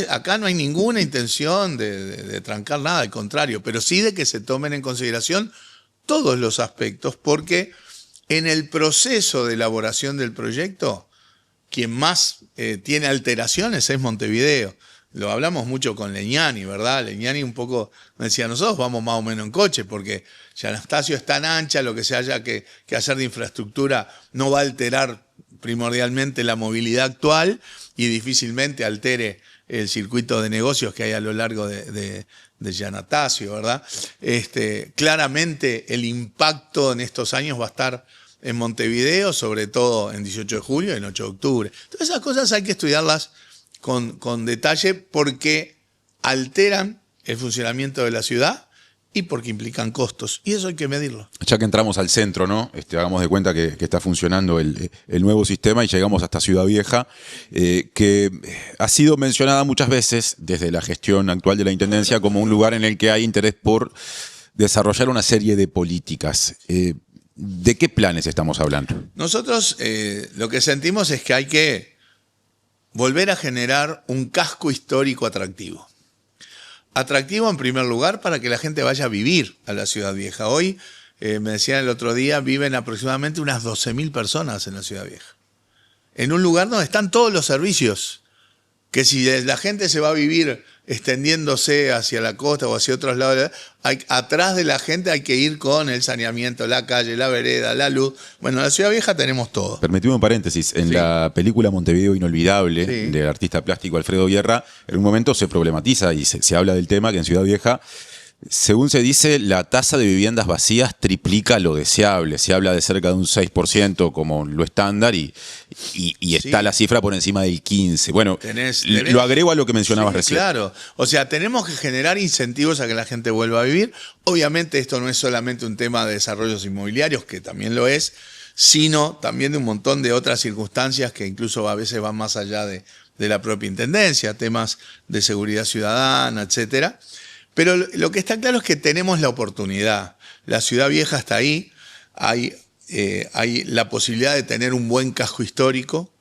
B: acá no hay ninguna intención de trancar nada, al contrario, pero sí de que se tomen en consideración todos los aspectos, porque en el proceso de elaboración del proyecto, quien más tiene alteraciones es Montevideo. Lo hablamos mucho con Legnani, ¿verdad? Legnani un poco me decía, nosotros vamos más o menos en coche, porque San Anastasio es tan ancha, lo que se haya que hacer de infraestructura no va a alterar primordialmente la movilidad actual y difícilmente altere el circuito de negocios que hay a lo largo de San Anastasio, ¿verdad? Claramente el impacto en estos años va a estar en Montevideo, sobre todo en 18 de julio y en 8 de octubre. Todas esas cosas hay que estudiarlas con detalle porque alteran el funcionamiento de la ciudad y porque implican costos. Y eso hay que medirlo.
A: Ya que entramos al centro, ¿no? Hagamos de cuenta que está funcionando el nuevo sistema y llegamos hasta Ciudad Vieja, que ha sido mencionada muchas veces desde la gestión actual de la Intendencia como un lugar en el que hay interés por desarrollar una serie de políticas. ¿De qué planes estamos hablando?
B: Nosotros lo que sentimos es que hay que volver a generar un casco histórico atractivo. Atractivo en primer lugar para que la gente vaya a vivir a la Ciudad Vieja. Hoy, me decían el otro día, viven aproximadamente unas 12.000 personas en la Ciudad Vieja. En un lugar donde están todos los servicios, que si la gente se va a vivir extendiéndose hacia la costa o hacia otros lados, atrás de la gente hay que ir con el saneamiento, la calle, la vereda, la luz. Bueno, en la Ciudad Vieja tenemos todo.
A: Permitime un paréntesis. En la película Montevideo Inolvidable, del artista plástico Alfredo Guerra, en un momento se problematiza y se habla del tema que en Ciudad Vieja, según se dice, la tasa de viviendas vacías triplica lo deseable. Se habla de cerca de un 6% como lo estándar y está la cifra por encima del 15%. Bueno, lo agrego a lo que mencionabas recién.
B: Claro, o sea, tenemos que generar incentivos a que la gente vuelva a vivir. Obviamente esto no es solamente un tema de desarrollos inmobiliarios, que también lo es, sino también de un montón de otras circunstancias que incluso a veces van más allá de la propia intendencia, temas de seguridad ciudadana, etcétera. Pero lo que está claro es que tenemos la oportunidad. La Ciudad Vieja está ahí, hay la posibilidad de tener un buen casco histórico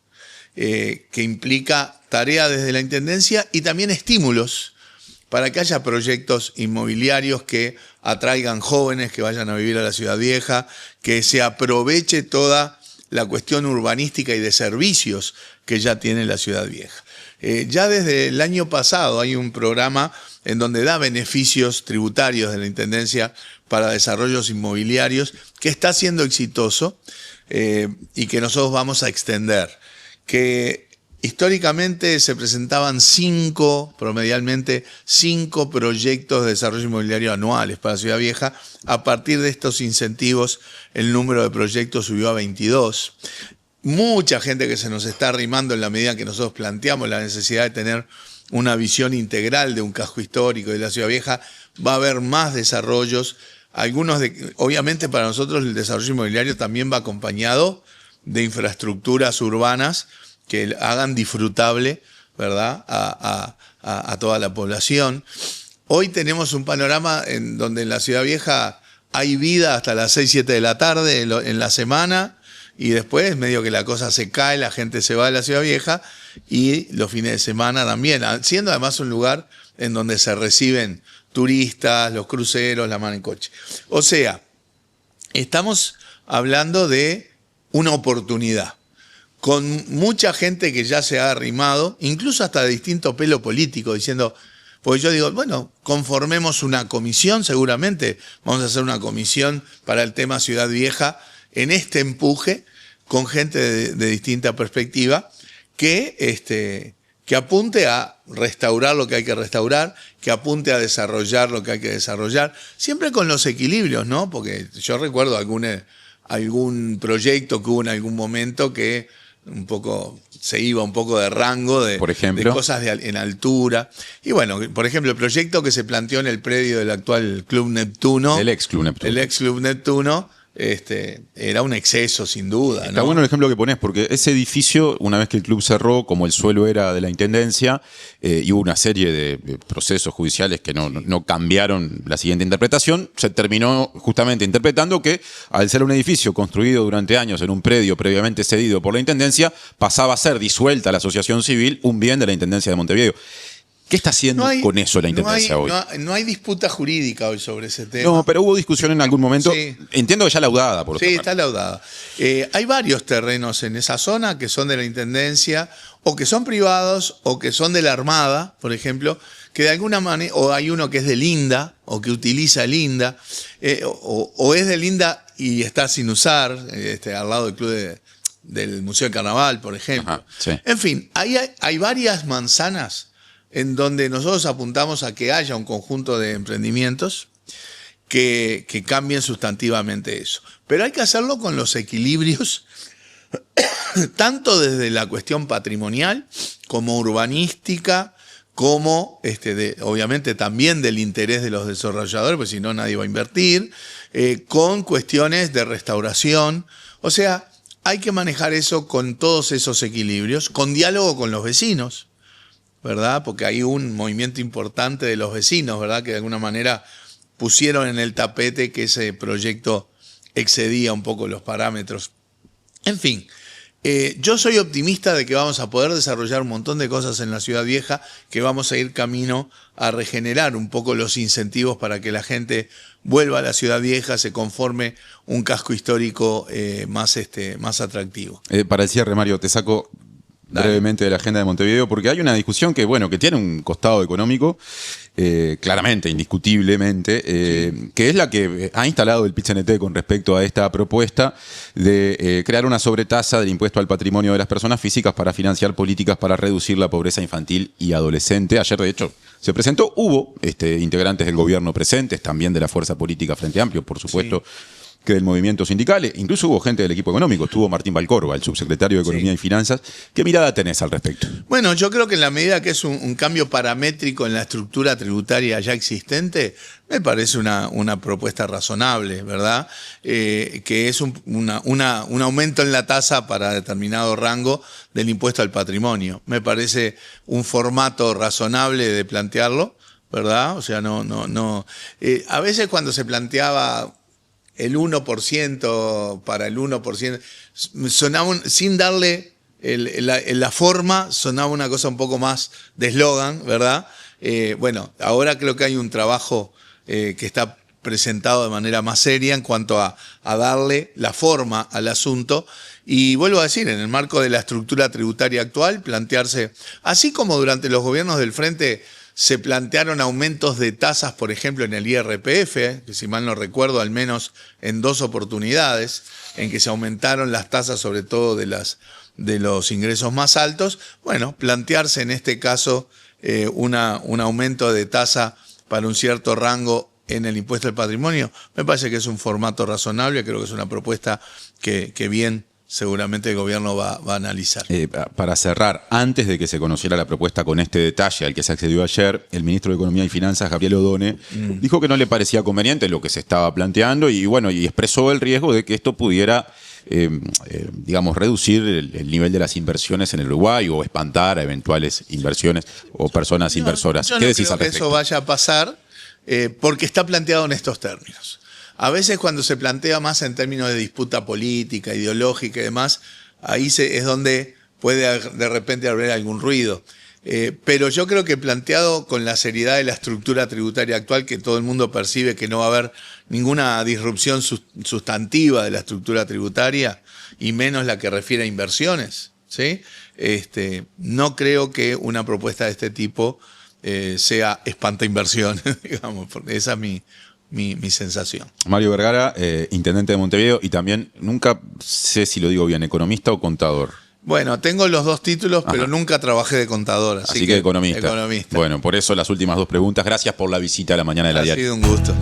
B: que implica tarea desde la Intendencia y también estímulos para que haya proyectos inmobiliarios que atraigan jóvenes que vayan a vivir a la Ciudad Vieja, que se aproveche toda la cuestión urbanística y de servicios que ya tiene la Ciudad Vieja. Ya desde el año pasado hay un programa en donde da beneficios tributarios de la Intendencia para desarrollos inmobiliarios, que está siendo exitoso y que nosotros vamos a extender. Que históricamente se presentaban promedialmente 5 proyectos de desarrollo inmobiliario anuales para Ciudad Vieja. A partir de estos incentivos, el número de proyectos subió a 22. Mucha gente que se nos está arrimando en la medida que nosotros planteamos la necesidad de tener una visión integral de un casco histórico de la Ciudad Vieja. Va a haber más desarrollos. Obviamente para nosotros el desarrollo inmobiliario también va acompañado de infraestructuras urbanas que hagan disfrutable, ¿verdad?, a toda la población. Hoy tenemos un panorama en donde en la Ciudad Vieja hay vida hasta las 6, 7 de la tarde en la semana, y después medio que la cosa se cae, la gente se va de la Ciudad Vieja, y los fines de semana también, siendo además un lugar en donde se reciben turistas, los cruceros, la mano en coche. O sea, estamos hablando de una oportunidad, con mucha gente que ya se ha arrimado, incluso hasta de distinto pelo político, diciendo, porque yo digo, bueno, conformemos una comisión, seguramente vamos a hacer una comisión para el tema Ciudad Vieja, en este empuje, con gente de distinta perspectiva, que apunte a restaurar lo que hay que restaurar, que apunte a desarrollar lo que hay que desarrollar, siempre con los equilibrios, ¿no? Porque yo recuerdo algún proyecto que hubo en algún momento que se iba un poco de rango de cosas en altura. Y bueno, por ejemplo, el proyecto que se planteó en el predio del actual Club Neptuno.
A: El ex Club Neptuno.
B: El ex Club Neptuno, era un exceso, sin duda.
A: Está
B: ¿no?
A: bueno el ejemplo que pones, porque ese edificio, una vez que el club cerró, como el suelo era de la Intendencia, y hubo una serie de procesos judiciales que no cambiaron la siguiente interpretación, se terminó justamente interpretando que al ser un edificio construido durante años en un predio previamente cedido por la Intendencia, pasaba a ser disuelta la asociación civil, un bien de la Intendencia de Montevideo. ¿Qué está haciendo con eso la Intendencia hoy?
B: No hay disputa jurídica hoy sobre ese tema.
A: No, pero hubo discusión en algún momento.
B: Sí.
A: Entiendo que ya laudada, por otra
B: Sí,
A: parte.
B: está laudada. Hay varios terrenos en esa zona que son de la Intendencia, o que son privados, o que son de la Armada, por ejemplo, que de alguna manera, o hay uno que es de Linda, o que utiliza el INDA, o es del INDA y está sin usar, al lado del club del Museo del Carnaval, por ejemplo.
A: Ajá, sí.
B: En fin, hay varias manzanas en donde nosotros apuntamos a que haya un conjunto de emprendimientos que cambien sustantivamente eso. Pero hay que hacerlo con los equilibrios, tanto desde la cuestión patrimonial, como urbanística, como obviamente también del interés de los desarrolladores, porque si no nadie va a invertir, con cuestiones de restauración. O sea, hay que manejar eso con todos esos equilibrios, con diálogo con los vecinos, ¿verdad? Porque hay un movimiento importante de los vecinos, ¿verdad? Que de alguna manera pusieron en el tapete que ese proyecto excedía un poco los parámetros. En fin, yo soy optimista de que vamos a poder desarrollar un montón de cosas en la Ciudad Vieja, que vamos a ir camino a regenerar un poco los incentivos para que la gente vuelva a la Ciudad Vieja, se conforme un casco histórico más atractivo.
A: Para el cierre, Mario, te saco brevemente de la agenda de Montevideo, porque hay una discusión que tiene un costado económico, claramente, indiscutiblemente, que es la que ha instalado el PIT-CNT con respecto a esta propuesta de crear una sobretasa del impuesto al patrimonio de las personas físicas para financiar políticas para reducir la pobreza infantil y adolescente. Ayer, de hecho, se presentó, hubo integrantes del gobierno presentes, también de la fuerza política Frente Amplio, por supuesto, que del movimiento sindical, incluso hubo gente del equipo económico, estuvo Martín Valcorba, el subsecretario de Economía y Finanzas. ¿Qué mirada tenés al respecto?
B: Bueno, yo creo que en la medida que es un cambio paramétrico en la estructura tributaria ya existente, me parece una propuesta razonable, ¿verdad? Que es un aumento en la tasa para determinado rango del impuesto al patrimonio. Me parece un formato razonable de plantearlo, ¿verdad? O sea, a veces cuando se planteaba el 1% para el 1%, sonaba sin darle la forma, sonaba una cosa un poco más de eslogan, ¿verdad? Bueno, ahora creo que hay un trabajo que está presentado de manera más seria en cuanto a darle la forma al asunto. Y vuelvo a decir, en el marco de la estructura tributaria actual, plantearse, así como durante los gobiernos del Frente se plantearon aumentos de tasas, por ejemplo, en el IRPF, que si mal no recuerdo, al menos en 2 oportunidades, en que se aumentaron las tasas, sobre todo de los ingresos más altos. Bueno, plantearse en este caso un aumento de tasa para un cierto rango en el impuesto al patrimonio, me parece que es un formato razonable, creo que es una propuesta que bien seguramente el gobierno va a analizar.
A: Para cerrar, antes de que se conociera la propuesta con este detalle al que se accedió ayer, el ministro de Economía y Finanzas, Gabriel Odone, dijo que no le parecía conveniente lo que se estaba planteando y expresó el riesgo de que esto pudiera reducir el nivel de las inversiones en el Uruguay o espantar a eventuales inversiones o personas inversoras.
B: Yo
A: ¿Qué
B: no
A: decís
B: creo
A: al
B: que
A: respecto?
B: eso vaya a pasar porque está planteado en estos términos. A veces cuando se plantea más en términos de disputa política, ideológica y demás, ahí es donde puede de repente haber algún ruido. Pero yo creo que planteado con la seriedad de la estructura tributaria actual, que todo el mundo percibe que no va a haber ninguna disrupción sustantiva de la estructura tributaria, y menos la que refiere a inversiones, ¿sí? No creo que una propuesta de este tipo sea espanta inversión, digamos, porque esa es mi sensación.
A: Mario Vergara, intendente de Montevideo y también, nunca sé si lo digo bien, economista o contador.
B: Bueno, tengo los 2 títulos, pero nunca trabajé de contador.
A: Así que economista.
B: Economista.
A: Bueno, por eso las últimas 2 preguntas. Gracias por la visita a la mañana de la diaria.
B: Ha sido un gusto.